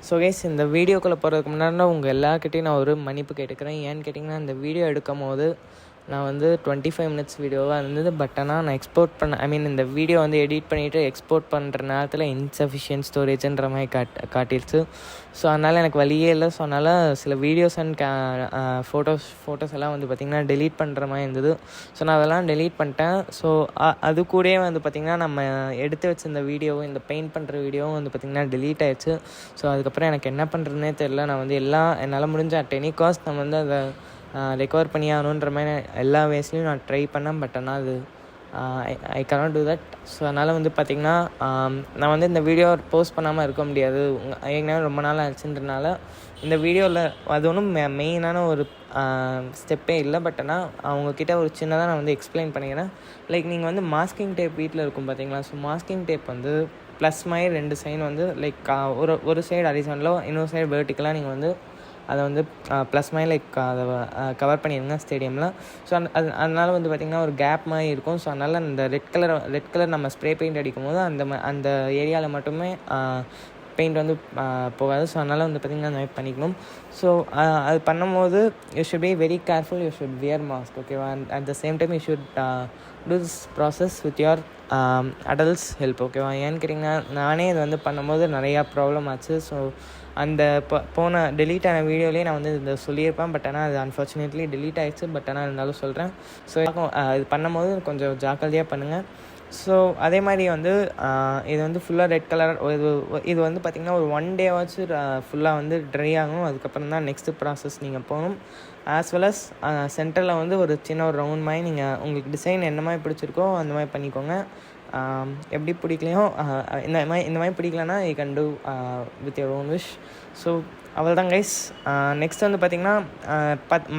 So guys, இந்த வீடியோக்குள்ளே போகிறதுக்கு முன்னாடி உங்கள் எல்லாருக்கிட்டையும் நான் ஒரு மன்னிப்பு கேட்டுக்கிறேன். ஏன்னு கேட்டிங்கன்னா, இந்த வீடியோ எடுக்கும் போது நான் வந்து 25 மினிட்ஸ் வீடியோவாக இருந்தது. பட் ஆனால் நான் எக்ஸ்போர்ட் பண்ண இந்த வீடியோ வந்து எடிட் பண்ணிவிட்டு எக்ஸ்போர்ட் பண்ணுற நேரத்தில் இன்சஃபிஷியன்ட் ஸ்டோரேஜ்ன்ற மாதிரி காட்டிடுச்சு. ஸோ அதனால் எனக்கு வழியே இல்லை. ஸோ அதனால் சில வீடியோஸ் அண்ட் ஃபோட்டோஸ் எல்லாம் வந்து பார்த்திங்கன்னா டெலீட் பண்ணுற மாதிரி இருந்தது. ஸோ நான் அதெல்லாம் டெலீட் பண்ணிட்டேன். ஸோ அது கூடயே வந்து பார்த்திங்கன்னா நம்ம எடுத்து வச்சிருந்த வீடியோவும் இந்த பெயிண்ட் பண்ணுற வீடியோவும் வந்து பார்த்திங்கன்னா டெலீட் ஆகிடுச்சு. ஸோ அதுக்கப்புறம் எனக்கு என்ன பண்ணுறதுனே தெரில. நான் வந்து என்னால் முடிஞ்ச அட் எனி காஸ்ட் நம்ம வந்து அதை ரெக்கவர் பண்ணி ஆகணுன்ற மாதிரி எல்லா வேஸ்லையும் நான் ட்ரை பண்ணேன். பட் ஆனால் அது ஐ கனாட் டூ தட். ஸோ அதனால் வந்து பார்த்திங்கன்னா நான் வந்து இந்த வீடியோ போஸ்ட் பண்ணாமல் இருக்க முடியாது. ஏற்கனவே ரொம்ப நாள் ஆச்சுன்றனால இந்த வீடியோவில் அது ஒன்றும் மெயினான ஒரு ஸ்டெப்பே இல்லை. பட் ஆனால் அவங்கக்கிட்ட ஒரு சின்னதாக நான் வந்து எக்ஸ்பிளைன் பண்ணிக்கிறேன். லைக் நீங்கள் வந்து மாஸ்கிங் டேப் வீட்டில் இருக்கும் பார்த்தீங்களா. ஸோ மாஸ்கிங் டேப் வந்து ப்ளஸ் மாதிரி 2 சைடு வந்து லைக் ஒரு சைடு ஹரிசாண்டலோ இன்னொரு சைடு வெர்டிக்கலாக நீங்கள் வந்து அதை வந்து ப்ளஸ் மாதிரி லைக் அதை கவர் பண்ணிடுங்க ஸ்டேடியமில். ஸோ அதனால் வந்து பார்த்திங்கன்னா ஒரு கேப் மாதிரி இருக்கும். ஸோ அதனால் அந்த ரெட் கலர் நம்ம ஸ்ப்ரே பெயிண்ட் அடிக்கும் போது அந்த ஏரியாவில் மட்டுமே பெயிண்ட் வந்து போகாது. ஸோ அதனால் வந்து பார்த்திங்கன்னா அந்த மாதிரி பண்ணிக்கணும். ஸோ அது பண்ணும்போது you should be very careful. You should wear mask, ஓகேவா. And at the same time you should do this process with your adults help, ஓகேவா. ஏன்னு கேட்டிங்கன்னா, நானே இது வந்து பண்ணும்போது நிறையா ப்ராப்ளம் ஆச்சு. ஸோ அந்த போன டெலீட் ஆன வீடியோலேயே நான் வந்து இதை சொல்லியிருப்பேன். பட் ஆனால் அது அன்ஃபார்ச்சுனேட்லி டெலீட் ஆகிடுச்சு. பட் ஆனால் இருந்தாலும் சொல்கிறேன். ஸோ இது பண்ணும்போது கொஞ்சம் ஜாக்கிரதையாக பண்ணுங்கள். ஸோ அதே மாதிரி வந்து இது வந்து ஃபுல்லாக ரெட் கலர் இது வந்து பார்த்திங்கன்னா ஒரு 1 day ஃபுல்லாக வந்து ட்ரை ஆகணும். அதுக்கப்புறம் தான் நெக்ஸ்ட்டு ப்ராசஸ் நீங்கள் போகணும். ஆஸ் வெல் அஸ் சென்டரில் வந்து ஒரு சின்ன ஒரு ரவுண்ட் மாதிரி நீங்கள் உங்களுக்கு டிசைன் என்ன மாதிரி பிடிச்சிருக்கோ அந்த மாதிரி பண்ணிக்கோங்க. எப்படி பிடிக்கலையோ இந்த மாதிரி பிடிக்கலன்னா you can do with your own wish. So அவ்வளோ தான் கைஸ். நெக்ஸ்ட் வந்து பார்த்திங்கன்னா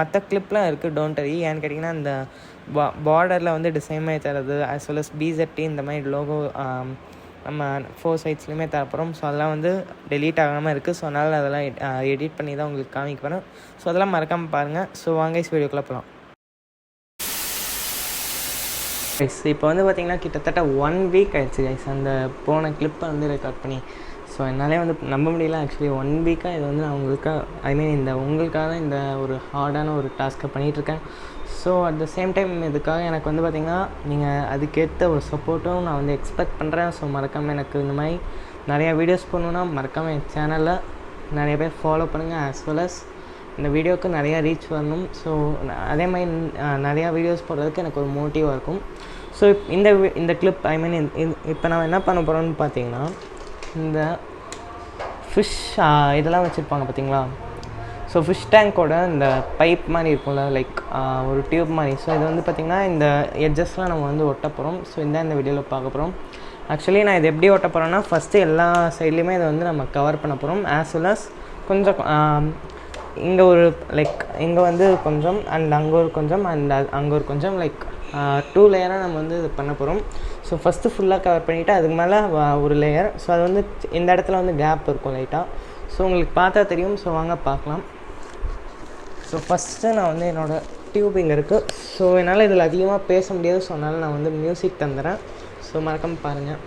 மற்ற கிளிப்லாம் இருக்குது, டோன்ட் வரி. ஏன்னு கேட்டிங்கன்னா, இந்த பார்டரில் வந்து டிசைன் மாதிரி தரது ஆஸ் வெல் அஸ் BZT இந்த மாதிரி லோகோ நம்ம 4 சைட்ஸ்லையுமே தரப்போகிறோம். ஸோ அதெல்லாம் வந்து டெலீட் ஆகாமல் இருக்குது. ஸோ அதனால் அதெல்லாம் எடிட் பண்ணி தான் உங்களுக்கு காமிக்க போகிறேன். ஸோ அதெல்லாம் மறக்காமல் பாருங்கள். ஸோ வாங்க கைஸ், வீடியோக்குள்ளே போகலாம். கைஸ், இப்போ வந்து பார்த்திங்கன்னா கிட்டத்தட்ட 1 வீக் ஆகிடுச்சு கைஸ் அந்த போன கிளிப்பை வந்து ரெக்கார்ட் பண்ணி. ஸோ என்னாலே வந்து நம்ப முடியல. ஆக்சுவலி 1 வீக்காக இது வந்து நான் உங்களுக்காக தான் இந்த ஒரு ஹார்டான ஒரு டாஸ்க்கை பண்ணிகிட்ருக்கேன். So at the same time இதுக்காக எனக்கு வந்து பார்த்திங்கன்னா நீங்கள் அதுக்கேற்ற ஒரு சப்போர்ட்டும் நான் வந்து எக்ஸ்பெக்ட் பண்ணுறேன். ஸோ மறக்காமல் எனக்கு இந்த மாதிரி நிறையா வீடியோஸ் பண்ணணுன்னா மறக்காமல் என் சேனலில் நிறைய பேர் ஃபாலோ பண்ணுங்கள். ஆஸ் வெல் அஸ் இந்த வீடியோவுக்கு நிறையா ரீச் வரணும். ஸோ அதே மாதிரி நிறையா வீடியோஸ் போடுறதுக்கு எனக்கு ஒரு மோட்டிவாக இருக்கும். ஸோ இந்த கிளிப் இப்போ நான் என்ன பண்ண போகிறோன்னு பார்த்தீங்கன்னா, இந்த ஃபிஷ் இதெல்லாம் வச்சுருப்பாங்க பார்த்தீங்களா. ஸோ ஃபிஷ் டேங்கோட இந்த பைப் மாதிரி இருக்கும்ல, லைக் ஒரு டியூப் மாதிரி. ஸோ இது வந்து பார்த்திங்கன்னா இந்த எட்ஜஸ்லாம் நம்ம வந்து ஒட்ட போகிறோம். ஸோ இந்த வீடியோவில் பார்க்க போகிறோம். ஆக்சுவலி நான் இது எப்படி ஒட்ட போகிறேன்னா, ஃபஸ்ட்டு எல்லா சைட்லேயுமே இதை வந்து நம்ம கவர் பண்ண போகிறோம். ஆஸ் வெல் அஸ் கொஞ்சம் இங்கே ஒரு லைக் இங்கே வந்து கொஞ்சம் அண்ட் அங்கே ஒரு கொஞ்சம் அண்ட் அங்கே ஒரு கொஞ்சம் லைக் 2 லேயராக நம்ம வந்து இது பண்ண போகிறோம். ஸோ ஃபஸ்ட்டு ஃபுல்லாக கவர் பண்ணிவிட்டு அதுக்கு மேலே ஒரு லேயர். ஸோ அது வந்து இந்த இடத்துல வந்து கேப் இருக்கும் லைட்டாக. ஸோ உங்களுக்கு பார்த்தா தெரியும். ஸோ வாங்க பார்க்கலாம். ஸோ ஃபஸ்ட்டு நான் வந்து என்னோடய டியூப் இங்கே இருக்குது. ஸோ என்னால் இதில் அதிகமாக பேச முடியாது. ஸோ அதனால் நான் வந்து மியூசிக் தந்துடுறேன். ஸோ மறக்காமல் பாருங்கள்.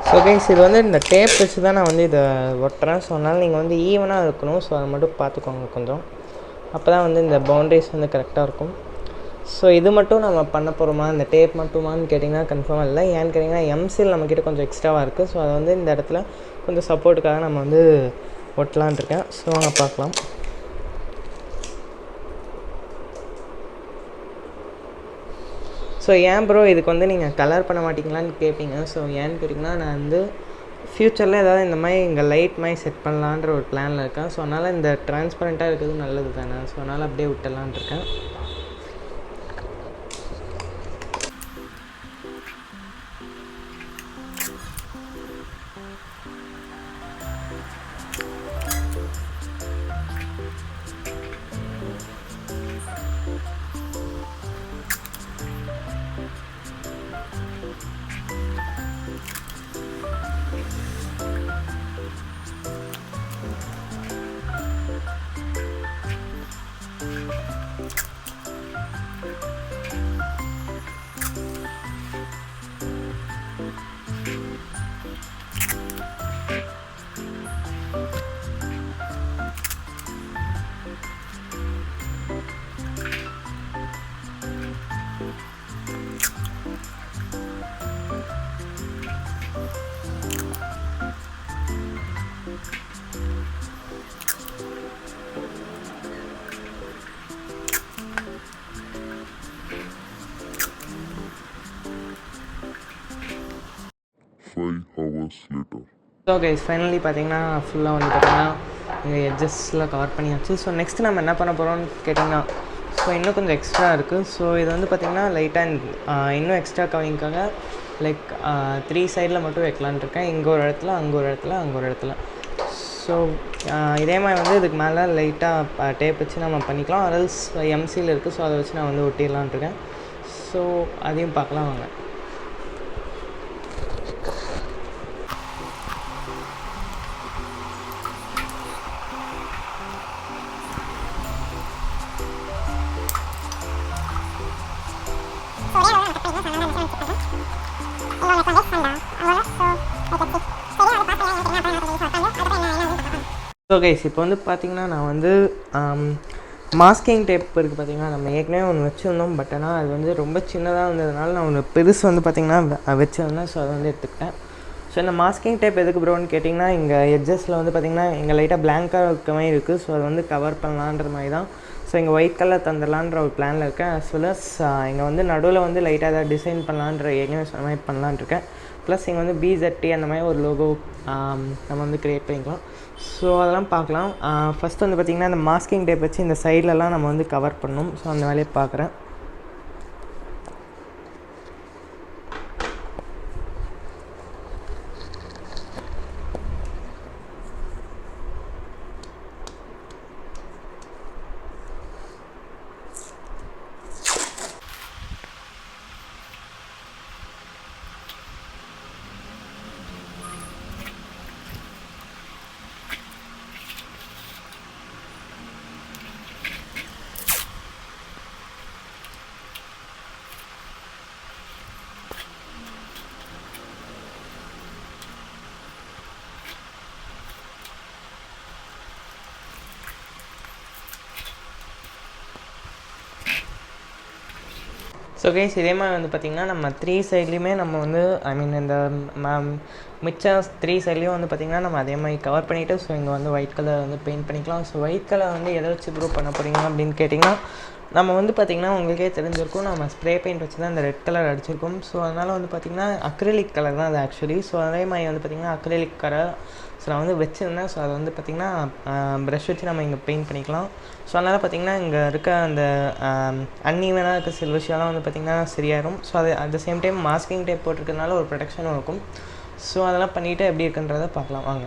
ஸோ கைஸ், இது வந்து இந்த டேப் வச்சு தான் நான் வந்து இதை ஒட்டுறேன். ஸோ அதனால் நீங்கள் வந்து ஈவனாக இருக்கணும். ஸோ அதை மட்டும் பார்த்துக்கோங்க கொஞ்சம். அப்போ தான் வந்து இந்த பவுண்ட்ரிஸ் வந்து கரெக்டாக இருக்கும். ஸோ இது மட்டும் நம்ம பண்ண போகிறோமா, இந்த டேப் மட்டுமான்னு கேட்டிங்கன்னா கன்ஃபார்மாக இல்லை. ஏன்னு கேட்டிங்கன்னா எம்சில் நம்மக்கிட்ட கொஞ்சம் எக்ஸ்ட்ராவாக இருக்குது. ஸோ அதை வந்து இந்த இடத்துல கொஞ்சம் சப்போர்ட்டுக்காக நம்ம வந்து ஒட்டலான் இருக்கேன். ஸோ வாங்க பார்க்கலாம். ஸோ ஏன் ப்ரோ இதுக்கு வந்து நீங்கள் கலர் பண்ண மாட்டிங்களான்னு கேட்பீங்க. ஸோ ஏன்னு கேட்டிங்கன்னா, நான் வந்து ஃப்யூச்சரில் ஏதாவது இந்த மாதிரி இங்கே லைட் மாதிரி செட் பண்ணலான்ற ஒரு பிளானில் இருக்கேன். ஸோ அதனால் இந்த ட்ரான்ஸ்பரண்ட்டாக இருக்கிறது நல்லது தானே. ஸோ அதனால் அப்படியே விட்டுடலான் இருக்கேன். ஸோ கைஸ் ஃபைனலி பார்த்தீங்கன்னா ஃபுல்லாக வந்து பார்த்தீங்கன்னா இங்கே எட்ஜஸ்லாம் கவர் பண்ணியாச்சு. ஸோ நெக்ஸ்ட்டு நம்ம என்ன பண்ண போகிறோம்னு கேட்டிங்கன்னா, ஸோ இன்னும் கொஞ்சம் எக்ஸ்ட்ரா இருக்குது. ஸோ இது வந்து பார்த்திங்கன்னா லைட்டாக இன்னும் எக்ஸ்ட்ரா கவரிங்காக லைக் 3 சைடில் மட்டும் வைக்கலான்னு இருக்கேன். இங்கே ஒரு இடத்துல, அங்கே ஒரு இடத்துல, அங்கே ஒரு இடத்துல. ஸோ இதே மாதிரி வந்து இதுக்கு மேலே லைட்டாக டேப் வச்சு நம்ம பண்ணிக்கலாம். அரல்ஸ் எம்சியில் இருக்குது. ஸோ அதை வச்சு நான் வந்து ஒட்டிடலான் இருக்கேன். ஸோ அதையும் பார்க்கலாம் வாங்க. ஸோ கைஸ் இப்போ வந்து பார்த்திங்கன்னா நான் வந்து மாஸ்கிங் டேப் இருக்குது பார்த்திங்கன்னா, நம்ம ஏற்கனவே ஒன்று வச்சுருந்தோம். பட் ஆனால் அது வந்து ரொம்ப சின்னதாக இருந்ததுனால நான் ஒன்று பெருசு வந்து பார்த்திங்கன்னா வச்சுருந்தேன். ஸோ அதை வந்து எடுத்துக்கிட்டேன். ஸோ இந்த மாஸ்கிங் டேப் எதுக்கு ப்ரோன்னு கேட்டிங்கன்னா, இங்கே எட்ஜஸில் வந்து பார்த்திங்கன்னா இங்கே லைட்டாக பிளாங்காக இருக்க மாதிரி இருக்குது. ஸோ அதை வந்து கவர் பண்ணலான்ற மாதிரி தான். ஸோ இங்கே ஒயிட் கலர் தந்துடலான்ற ஒரு பிளானில் இருக்கேன். அஸ் வெல் அஸ் இங்கே வந்து நடுவில் வந்து லைட்டாக ஏதாவது டிசைன் பண்ணலான்ற ஏற்கனவே சொன்ன மாதிரி பண்ணலான் இருக்கேன். ப்ளஸ் இங்கே வந்து BZT அந்த மாதிரி ஒரு லோகோ நம்ம வந்து க்ரியேட் பண்ணிக்கலாம். ஸோ அதெல்லாம் பார்க்கலாம். ஃபஸ்ட் வந்து பார்த்திங்கன்னா இந்த மாஸ்கிங் டேப் வச்சு இந்த சைட்லலாம் நம்ம வந்து கவர் பண்ணணும். ஸோ அந்த வேலையை பார்க்குறேன். ஸோ கைஸ் இதே மாதிரி வந்து பார்த்திங்கன்னா நம்ம 3 சைட்லேயுமே நம்ம வந்து இந்த மிச்சம் 3 சைட்லேயும் வந்து பார்த்திங்கன்னா நம்ம அதே மாதிரி கவர் பண்ணிவிட்டு ஸோ இங்கே வந்து ஒயிட் கலர் வந்து பெயிண்ட் பண்ணிக்கலாம். ஸோ ஒயிட் கலர் வந்து எதை வச்சு ப்ரூவ் பண்ண போகிறீங்க அப்படின்னு கேட்டிங்கன்னா, நம்ம வந்து பார்த்திங்கன்னா உங்களுக்கே தெரிஞ்சிருக்கும், நம்ம ஸ்ப்ரே பெயிண்ட் வச்சு தான் இந்த ரெட் கலர் அடிச்சிருக்கோம். ஸோ அதனால் வந்து பார்த்திங்கன்னா அக்ரிலிக் கலர் தான் அது ஆக்சுவலி. ஸோ அதே மாதிரி வந்து பார்த்திங்கன்னா அக்ரிலிக் கலர் ஸோ நான் வந்து வச்சுருந்தேன். ஸோ அதை வந்து பார்த்திங்கன்னா ப்ரஷ் வச்சு நம்ம இங்கே பெயிண்ட் பண்ணிக்கலாம். ஸோ அதனால் பார்த்திங்கன்னா இங்கே இருக்க அந்த அன்ஈவனாக இருக்க சில விஷயம்லாம் வந்து பார்த்திங்கன்னா சரியாயிடும். ஸோ அது at the same time masking tape போட்டிருக்கிறதுனால ஒரு ப்ரொடெக்ஷனும் இருக்கும். ஸோ அதெல்லாம் பண்ணிவிட்டு எப்படி இருக்குன்றதை பார்க்கலாம் வாங்க.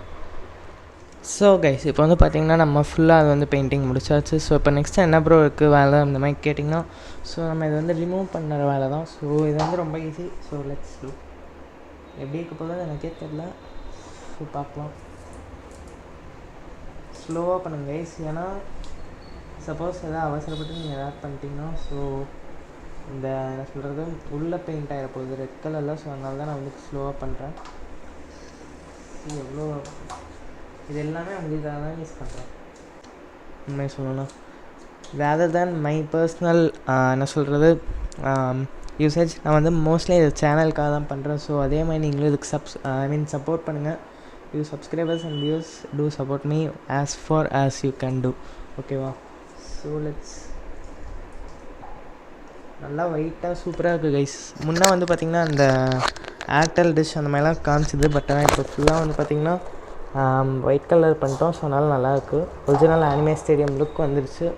ஸோ கைஸ் இப்போ வந்து பார்த்திங்கன்னா நம்ம ஃபுல்லாக அது வந்து பெயிண்டிங் முடிச்சாச்சு. ஸோ இப்போ நெக்ஸ்ட்டு என்ன ப்ரோ இருக்குது வேலை அந்த மாதிரி கேட்டிங்கன்னா, ஸோ நம்ம இதை வந்து ரிமூவ் பண்ணுற வேலை தான். ஸோ இது வந்து ரொம்ப ஈஸி. So let's do. எப்படி இருக்க போதும் எனக்கே தெரில. ஸோ பார்க்கலாம். ஸ்லோவாக பண்ணுங்க கைஸ். ஏன்னா சப்போஸ் எதாவது அவசரப்பட்டு நீங்கள் எதாவது பண்ணிட்டீங்கன்னா ஸோ இந்த என்ன சொல்கிறது உள்ளே பெயிண்ட் ஆகிட போகுது ரெட் கலரில். ஸோ அதனால தான் நான் வந்து ஸ்லோவாக பண்ணுறேன். எவ்வளோ இது எல்லாமே உங்களுக்காக தான் யூஸ் பண்ணுறேன் உண்மையை சொல்லணும்னா. ரேதர் தேன் மை பர்சனல் என்ன சொல்கிறது யூசேஜ் நான் வந்து மோஸ்ட்லி இது சேனலுக்காக தான் பண்ணுறேன். ஸோ அதே மாதிரி நீங்களும் இதுக்கு சப்போர்ட் பண்ணுங்கள். You subscribers and views to support me as far as you can do. ஓகேவா? ஸோ லெட்ஸ் நல்லா ஒயிட்டாக சூப்பராக இருக்குது கைஸ். முன்னே வந்து பார்த்திங்கன்னா அந்த ஏர்டெல் டிஷ் அந்த மாதிரிலாம் காமிச்சிது. பட் ஆனால் இப்போ ஃபுல்லாக வந்து பார்த்திங்கன்னா ஒயிட் கலர் பண்ணிட்டோம். ஸோ அதனால் நல்லாயிருக்கு. ஒரிஜினல் அனிமே ஸ்டேடியம் லுக் வந்துருச்சு.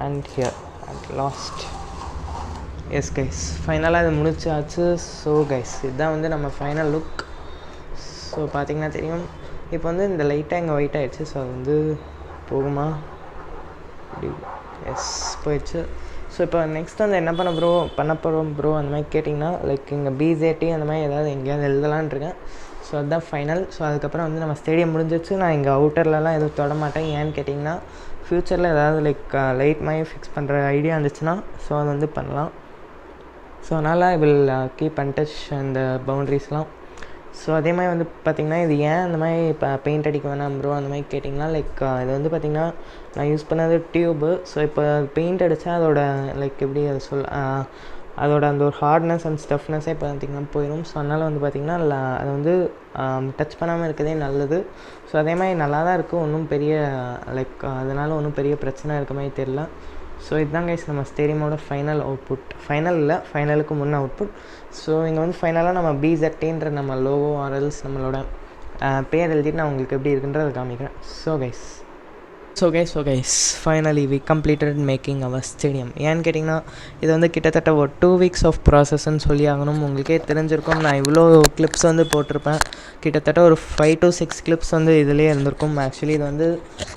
And here at last, yes guys, ஃபைனலாக இது முடிச்சாச்சு. ஸோ கைஸ் இதுதான் வந்து நம்ம ஃபைனல் லுக். ஸோ பார்த்திங்கன்னா தெரியும், இப்போ வந்து இந்த லைட்டாக இங்கே ஒயிட் ஆகிடுச்சு. ஸோ அது வந்து போகுமா? எஸ் போயிடுச்சு. ஸோ இப்போ நெக்ஸ்ட் வந்து என்ன பண்ண போகிறோம் ப்ரோ அந்த மாதிரி கேட்டிங்கன்னா, லைக் இங்கே BZT அந்த மாதிரி ஏதாவது எங்கேயாவது எழுதலான் இருக்கேன். ஸோ அதுதான் ஃபைனல். ஸோ அதுக்கப்புறம் வந்து நம்ம ஸ்டேடியம் முடிஞ்சிச்சு. நான் இங்கே அவுட்டர்லலாம் எதுவும் தொட மாட்டேன். ஏன்னு கேட்டிங்கன்னா, ஃப்யூச்சரில் ஏதாவது லைக் லைட் மாதிரி ஃபிக்ஸ் பண்ணுற ஐடியா இருந்துச்சுன்னா ஸோ அது வந்து பண்ணலாம். ஸோ அதனால் ஐ வில் கீப் அன்டச் அந்த பவுண்ட்ரிஸ்லாம். ஸோ அதே மாதிரி வந்து பார்த்திங்கன்னா, இது ஏன் அந்த மாதிரி இப்போ பெயிண்ட் அடிக்க வேணாம் ப்ரோ அந்த மாதிரி கேட்டிங்கன்னா, லைக் இது வந்து பார்த்திங்கன்னா நான் யூஸ் பண்ணது டியூபு. ஸோ இப்போ பெயிண்ட் அடித்தா அதோட லைக் எப்படி அதை அதோட அந்த ஒரு ஹார்ட்னஸ் அண்ட் ஸ்டஃப்னஸே பார்த்திங்கன்னா போயிடும். ஸோ அதனால் வந்து பார்த்திங்கன்னா அதை வந்து டச் பண்ணாமல் இருக்கிறதே நல்லது. ஸோ அதே மாதிரி நல்லா தான் இருக்குது. ஒன்றும் பெரிய லைக் அதனால் ஒன்றும் பெரிய பிரச்சனை இருக்க மாதிரி தெரியல. ஸோ இதுதான் கைஸ் நம்ம ஸ்டேடியமோட ஃபைனல் அவுட்புட். ஃபைனல் இல்லை, ஃபைனலுக்கு முன்னே அவுட்புட். ஸோ இங்கே வந்து ஃபைனலாக நம்ம BZTன்ற நம்ம லோகோ ஆர்எல்ஸ் நம்மளோட பேர் எழுதிட்டு நான் உங்களுக்கு எப்படி இருக்குன்றதை காமிக்கிறேன். So guys finally we completed making our stadium. ஏன்னு கேட்டிங்கன்னா, இது வந்து கிட்டத்தட்ட ஒரு 2 weeks ஆஃப் ப்ராசஸ்ன்னு சொல்லி ஆகணும். உங்களுக்கே தெரிஞ்சிருக்கும், நான் இவ்வளோ கிளிப்ஸ் வந்து போட்டிருப்பேன். கிட்டத்தட்ட ஒரு 5 to 6 கிளிப்ஸ் வந்து இதிலே இருந்திருக்கும். ஆக்சுவலி இது வந்து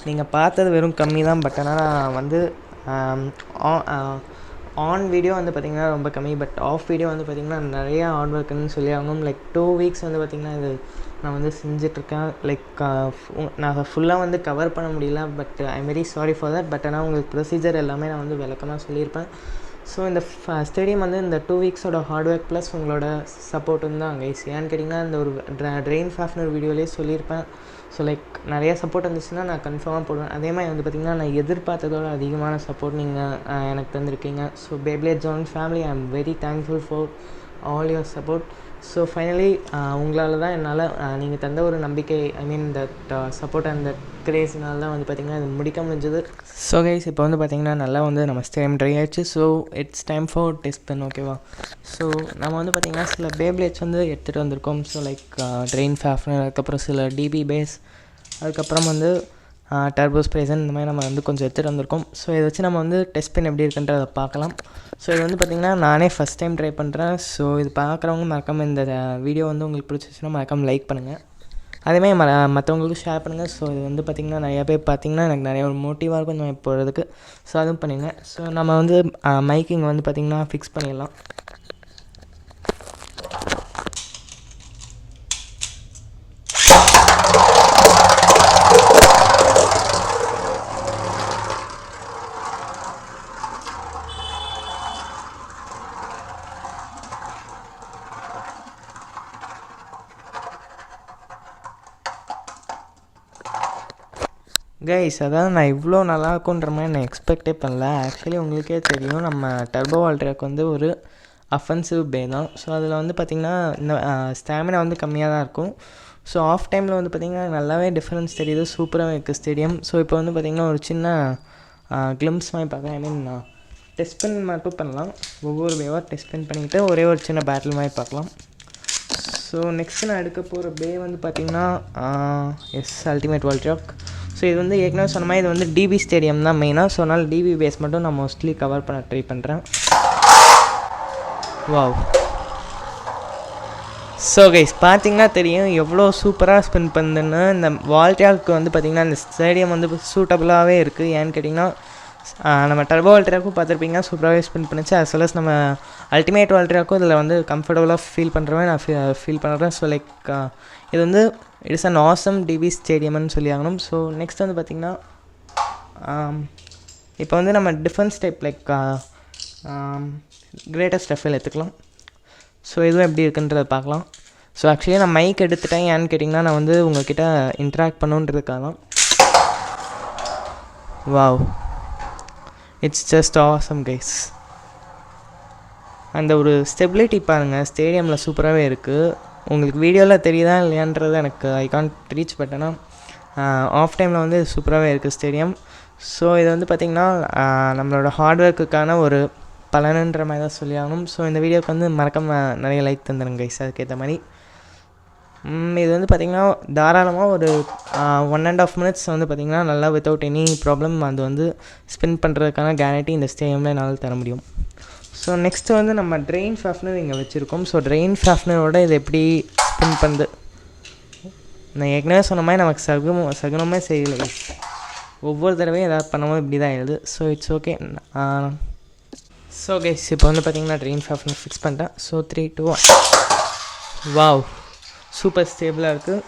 நீங்கள் பார்த்தது வெறும் கம்மி தான். பட் ஆனால் நான் வந்து ஆன் வீடியோ வந்து பார்த்திங்கன்னா ரொம்ப கம்மி. பட் ஆஃப் வீடியோ வந்து பார்த்திங்கன்னா நிறையா ஹார்ட் ஒர்க்குன்னு சொல்லி ஆகணும். லைக் 2 weeks வந்து பார்த்திங்கன்னா இது நான் வந்து செஞ்சிட்ருக்கேன். லைக் நான் ஃபுல்லாக வந்து கவர் பண்ண முடியல. But I am very sorry for that. But ஆனால் உங்களுக்கு ப்ரொசீஜர் எல்லாமே நான் வந்து விளக்கமாக சொல்லியிருப்பேன். ஸோ இந்த ஸ்டேடியம் வந்து இந்த 2 weeksோட ஹார்ட் ஒர்க் ப்ளஸ் உங்களோட சப்போர்ட்டும் தான் கைஸ். ஏன்னு கேட்டிங்கன்னா, இந்த ஒரு ட்ரெயின் ஃபேஃப்னர் வீடியோலேயே சொல்லியிருப்பேன். ஸோ லைக் நிறையா சப்போர்ட் இருந்துச்சுன்னா நான் கன்ஃபார்மாக போடுவேன். அதே மாதிரி வந்து பார்த்திங்கன்னா, நான் எதிர்பார்த்ததோட அதிகமான சப்போர்ட் நீங்கள் எனக்கு தந்திருக்கீங்க. So Beyblade zone family, I am very thankful for all your support. So finally உங்களால் தான் என்னால் நீங்கள் தந்த ஒரு நம்பிக்கை, I mean that support and that கிரேஸ்னால தான் வந்து பார்த்திங்கன்னா இது முடிக்க முடிஞ்சது. ஸோ கைஸ் இப்போ வந்து பார்த்திங்கன்னா நல்லா வந்து நம்ம ஸ்டேடியம் ட்ரை ஆகிடுச்சு. So it's time for test pen. ஓகேவா? ஸோ நம்ம வந்து பார்த்திங்கன்னா சில பேப்லேட்ஸ் வந்து எடுத்துகிட்டு வந்திருக்கோம். ஸோ லைக் ட்ரெயின் ஃபேஃப்னர், அதுக்கப்புறம் சில DB பேஸ், அதுக்கப்புறம் வந்து டர்போ ஸ்ப்ரேசன், இந்த மாதிரி நம்ம வந்து கொஞ்சம் எடுத்துகிட்டு வந்திருக்கோம். ஸோ இதை வச்சு நம்ம வந்து டெஸ்ட் பென் எப்படி இருக்குன்றதை பார்க்கலாம். ஸோ இது வந்து பார்த்திங்கன்னா நானே ஃபஸ்ட் டைம் ட்ரை பண்ணுறேன். ஸோ இது பார்க்குறவங்க மறக்காமல் இந்த வீடியோ வந்து உங்களுக்கு பிடிச்சிச்சுன்னா மறக்காமல் லைக் பண்ணுங்கள். அதேமாதிரி மற்றவங்களுக்கும் ஷேர் பண்ணுங்கள். ஸோ இது வந்து பார்த்திங்கன்னா நிறையா பேர் பார்த்திங்கன்னா எனக்கு நிறைய ஒரு மோட்டிவாக இருக்கும் இந்த மாதிரி போகிறதுக்கு. ஸோ அதுவும் பண்ணிடுங்க. ஸோ நம்ம வந்து மைக்கிங் வந்து பார்த்திங்கன்னா ஃபிக்ஸ் பண்ணிடலாம். கைஸ் அதாவது நான் இவ்வளோ நல்லா இருக்குன்ற மாதிரி நான் எக்ஸ்பெக்டே பண்ணல. ஆக்சுவலி உங்களுக்கே தெரியும், நம்ம டர்போ வால்ட்ராக் வந்து ஒரு அஃபென்சிவ் பே தான். ஸோ அதில் வந்து பார்த்திங்கன்னா இந்த ஸ்டாமினா வந்து கம்மியாக தான் இருக்கும். ஸோ ஆஃப் டைமில் வந்து பார்த்திங்கன்னா நல்லாவே டிஃப்ரென்ஸ் தெரியுது. சூப்பராக இருக்குது ஸ்டேடியம். ஸோ இப்போ வந்து பார்த்திங்கன்னா ஒரு சின்ன கிளிம்ஸ் மாதிரி பார்க்கலாம். ஐ மீன் டெஸ்ட் பென் மட்டும் பண்ணலாம். ஒவ்வொரு பேவாக டெஸ்ட் பென் பண்ணிக்கிட்டு ஒரே ஒரு சின்ன பேட்டில் மாதிரி பார்க்கலாம். ஸோ நெக்ஸ்ட்டு நான் எடுக்க போகிற பே வந்து பார்த்திங்கன்னா அல்டிமேட் வால்ட்ராக். ஸோ இது வந்து ஏற்கனவே சொன்ன மாதிரி இது வந்து DB ஸ்டேடியம் தான் மெயினாக. ஸோ அதனால் DB பேஸ் மட்டும் நான் மோஸ்ட்லி கவர் பண்ண ட்ரை பண்ணுறேன். வாவ். ஸோ கைஸ் பார்த்திங்கன்னா தெரியும் எவ்வளோ சூப்பராக ஸ்பென் பண்ணுதுன்னு. இந்த வால்ட்ராக்கு வந்து பார்த்திங்கன்னா இந்த ஸ்டேடியம் வந்து சூட்டபுளாகவே இருக்குது. ஏன்னு கேட்டிங்கன்னா, நம்ம டர்போ வால்ட்ராக்கும் பார்த்துருப்பீங்க, சூப்பராகவே ஸ்பென் பண்ணிச்சு. அஸ் வெல் அஸ் நம்ம அல்டிமேட் வால்ட்ராக்கும் இதில் வந்து கம்ஃபர்டபுளாக ஃபீல் பண்ணுறவன் நான் ஃபீல் பண்ணுறேன். ஸோ லைக் இது வந்து இட்ஸ் அன் ஆசம் DB ஸ்டேடியம்னு சொல்லி ஆகணும். ஸோ நெக்ஸ்ட் வந்து பார்த்திங்கன்னா இப்போ வந்து நம்ம defence type like greatest FL எடுத்துக்கலாம். ஸோ இதுவும் எப்படி இருக்குன்றதை பார்க்கலாம். ஸோ ஆக்சுவலி நான் மைக் எடுத்துட்டேன். ஏன்னு கேட்டிங்கன்னா நான் வந்து உங்கள்கிட்ட இன்ட்ராக்ட் பண்ணுன்றதுக்காக தான். Wow, it's just awesome guys. அந்த ஒரு ஸ்டெபிலிட்டி பாருங்கள், ஸ்டேடியமில் சூப்பராகவே இருக்குது. உங்களுக்கு வீடியோவில் தெரியுதா இல்லையான்றது எனக்கு ஐ கான்ட் ரீச், பட் ஆனால் ஆஃப் டைமில் வந்து சூப்பராகவே இருக்குது ஸ்டேடியம். ஸோ இது வந்து பார்த்திங்கன்னா நம்மளோட ஹார்ட் ஒர்க்குக்கான ஒரு பலனுன்ற மாதிரி தான் சொல்லி ஆகணும். ஸோ இந்த வீடியோவுக்கு வந்து மறக்காமல் நிறைய லைக் தந்துடுங்க கைஸ். அதுக்கேற்ற மாதிரி இது வந்து பார்த்திங்கன்னா தாராளமாக ஒரு 1.5 minutes வந்து பார்த்திங்கன்னா நல்லா வித்தவுட் எனி ப்ராப்ளம் அது வந்து ஸ்பின் பண்ணுறதுக்கான கேரண்டி இந்த ஸ்டேடியமில் என்னால் தர முடியும். ஸோ நெக்ஸ்ட்டு வந்து நம்ம ட்ரெயின் ஷாஃப்னர் இங்கே வச்சுருக்கோம். ஸோ ட்ரெயின் ஷாஃப்னரோட இது எப்படி ஸ்பின் பண்ணுது, நான் ஏற்கனவே சொன்ன மாதிரி நமக்கு சகுனமே செய்யலை. ஒவ்வொரு தடவையும் எதாவது பண்ணும்போது இப்படி தான் எழுது. So it's okay. So guys இப்போ வந்து பார்த்திங்கன்னா ட்ரெயின் ஷாஃப்னர் ஃபிக்ஸ் பண்ணிட்டேன். ஸோ 3, 2, 1. வாவ், சூப்பர் ஸ்டேபிளாக இருக்குது.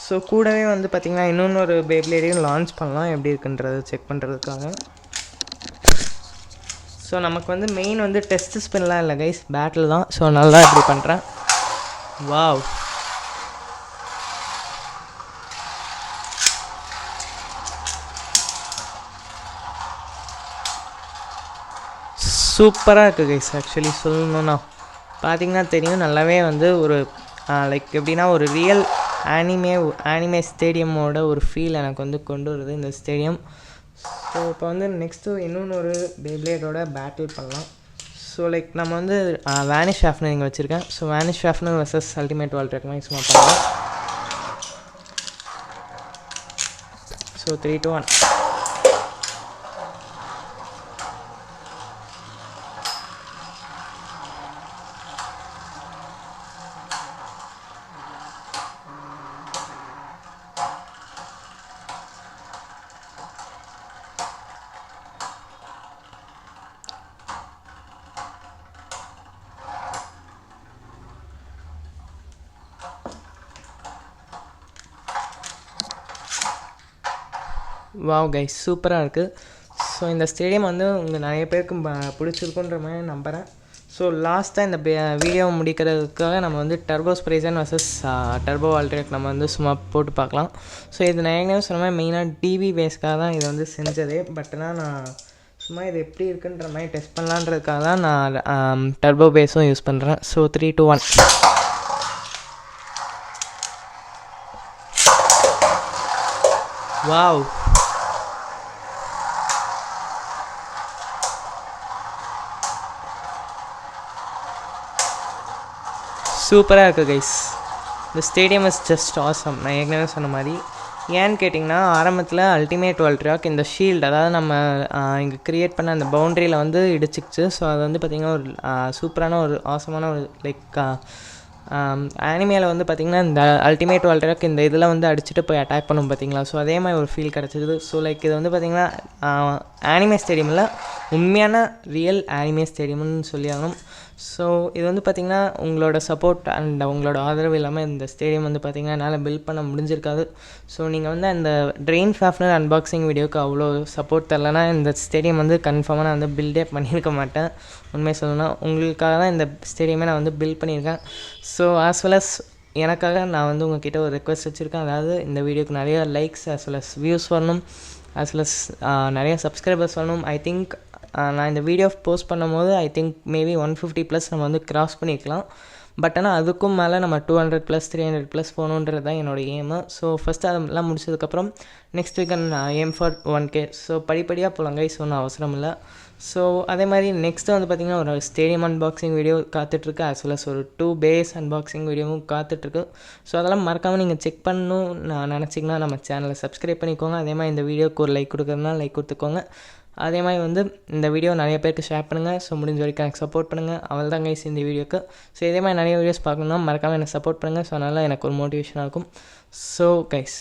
ஸோ கூடவே வந்து பார்த்திங்கன்னா இன்னொன்று பேப்ளேடையும் லான்ச் பண்ணலாம் எப்படி இருக்குன்றது செக் பண்ணுறதுக்காக. ஸோ நமக்கு வந்து மெயின் வந்து டெஸ்ட் ஸ்பின்லாம் இல்லை கைஸ், பேட்டில் தான். ஸோ நல்லா இப்படி பண்ணுறேன். வாவ், சூப்பராக இருக்குது கைஸ். ஆக்சுவலி சொல்லணுன்னா பார்த்திங்கன்னா தெரியும், நல்லாவே வந்து ஒரு லைக் எப்படின்னா ஒரு ரியல் ஆனிமே ஸ்டேடியமோட ஒரு ஃபீல் எனக்கு வந்து கொண்டு வருது இந்த ஸ்டேடியம். ஸோ இப்போ வந்து நெக்ஸ்ட்டு இன்னொன்று பேப்ளேடோட பேட்டில் பண்ணலாம். ஸோ லைக் நம்ம வந்து வேனிஷ் ஷாஃப்னர் இங்கே வச்சுருக்கேன். So Vanish Fafnir versus Ultimate Valtryek மாதிரி சும்மா பண்ணலாம். ஸோ 3, 2, 1. வாவ் கைஸ், சூப்பராக இருக்குது. ஸோ இந்த ஸ்டேடியம் வந்து உங்கள் நிறைய பேருக்கு பிடிச்சிருக்குன்ற மாதிரி நம்புகிறேன். ஸோ லாஸ்ட்டாக இந்த வீடியோவை முடிக்கிறதுக்காக நம்ம வந்து டர்போ ஸ்ப்ரைசன் வர்சஸ் டர்போ வால் ட்ராக் நம்ம வந்து சும்மா போட்டு பார்க்கலாம். ஸோ இது நான் ஏற்கனவே சொன்ன மாதிரி மெயினாக டிவி பேஸ்க்காக தான் இதை வந்து செஞ்சதே. பட் ஆனால் நான் சும்மா இது எப்படி இருக்குன்ற மாதிரி டெஸ்ட் பண்ணலான்றதுக்காக தான் நான் டர்போ பேஸும் யூஸ் பண்ணுறேன். ஸோ 3, 2, 1. வாவ், சூப்பராக இருக்குது கைஸ். இந்த ஸ்டேடியம் இஸ் ஜஸ்ட் ஆசம். நான் ஏற்கனவே சொன்ன மாதிரி ஏன்னு கேட்டிங்கன்னா ஆரம்பத்தில் அல்டிமேட் வால் ட்ராக் இந்த ஷீல்டு, அதாவது நம்ம இங்கே க்ரியேட் பண்ண அந்த பவுண்ட்ரியில் வந்து இடிச்சிக்கிச்சு. ஸோ அது வந்து பார்த்திங்கன்னா ஒரு சூப்பரான ஒரு ஆசமான ஒரு லைக் ஆனிமேயில் வந்து பார்த்திங்கன்னா இந்த அல்டிமேட் வால் ட்ராக் இந்த இதில் வந்து அடிச்சுட்டு போய் அட்டாக் பண்ணும் பார்த்திங்களா. ஸோ அதே மாதிரி ஒரு ஃபீல் கிடச்சிது. ஸோ லைக் இது வந்து பார்த்திங்கன்னா ஆனிமே ஸ்டேடியமில் உண்மையான ரியல் ஆனிமே ஸ்டேடியம்னு சொல்லி ஆகணும். ஸோ இது வந்து பார்த்திங்கன்னா உங்களோட சப்போர்ட் அண்ட் உங்களோட ஆதரவு இல்லாமல் இந்த ஸ்டேடியம் வந்து பார்த்திங்கன்னா என்னால் பில்ட் பண்ண முடிஞ்சிருக்காது. ஸோ நீங்கள் வந்து அந்த ட்ரெயின் ஷாஃப்னர் அன்பாக்சிங் வீடியோக்கு அவ்வளோ சப்போர்ட் தரலைன்னா இந்த ஸ்டேடியம் வந்து கன்ஃபார்மாக நான் வந்து பில்டே பண்ணியிருக்க மாட்டேன். உண்மையை சொல்லணும்னா உங்களுக்காக தான் இந்த ஸ்டேடியமே நான் வந்து பில்ட் பண்ணியிருக்கேன். ஸோ ஆஸ் வெல் அஸ் எனக்காக நான் வந்து உங்கள்கிட்ட ஒரு ரெக்வஸ்ட் வச்சுருக்கேன். அதாவது இந்த வீடியோக்கு நிறைய likes as well as views வரணும், ஆஸ் வெல் அஸ் நிறைய சப்ஸ்கிரைபர்ஸ் வரணும். ஐ திங்க் நான் இந்த வீடியோ போஸ்ட் பண்ணும்போது ஐ திங்க் மேபி 150+ நம்ம வந்து கிராஸ் பண்ணிக்கலாம். பட் ஆனால் அதுக்கும் மேலே நம்ம 200+, 300+ போகணுன்றது தான் என்னோடய எய்மு. ஸோ ஃபஸ்ட்டு அதெல்லாம் முடிச்சதுக்கப்புறம் next week aim for 1K. So படிப்படியாக போகலாம் கைஸ், ஒன்றும் அவசரம் இல்லை. ஸோ அதே மாதிரி நெக்ஸ்ட்டு வந்து பார்த்திங்கன்னா ஒரு ஸ்டேடியம் அன்பாக்சிங் வீடியோ காத்துட்ருக்கு, ஆஸ் வெல் அஸ் ஒரு 2 பேஸ் அன்பாக்சிங் வீடியோவும் காத்துட்ருக்கு. ஸோ அதெல்லாம் மறக்காமல் நீங்கள் செக் பண்ணணும் நான் நினச்சிங்கன்னா நம்ம சேனலை சப்ஸ்கிரைப் பண்ணிக்கோங்க. அதே மாதிரி இந்த வீடியோக்கு ஒரு லைக் கொடுக்குறதுனா லைக் கொடுத்துக்கோங்க. அதே மாதிரி வந்து இந்த வீடியோ நிறைய பேருக்கு ஷேர் பண்ணுங்கள். ஸோ முடிஞ்ச வரைக்கும் எனக்கு சப்போர்ட் பண்ணுங்கள். அவள் தான் கைஸ் இந்த வீடியோக்கு. ஸோ இதே மாதிரி நிறைய வீடியோஸ் பார்க்கணுன்னா மறக்காமல் எனக்கு சப்போர்ட் பண்ணுங்கள். ஸோ அதனால் எனக்கு ஒரு மோட்டிவேஷனாக இருக்கும். So guys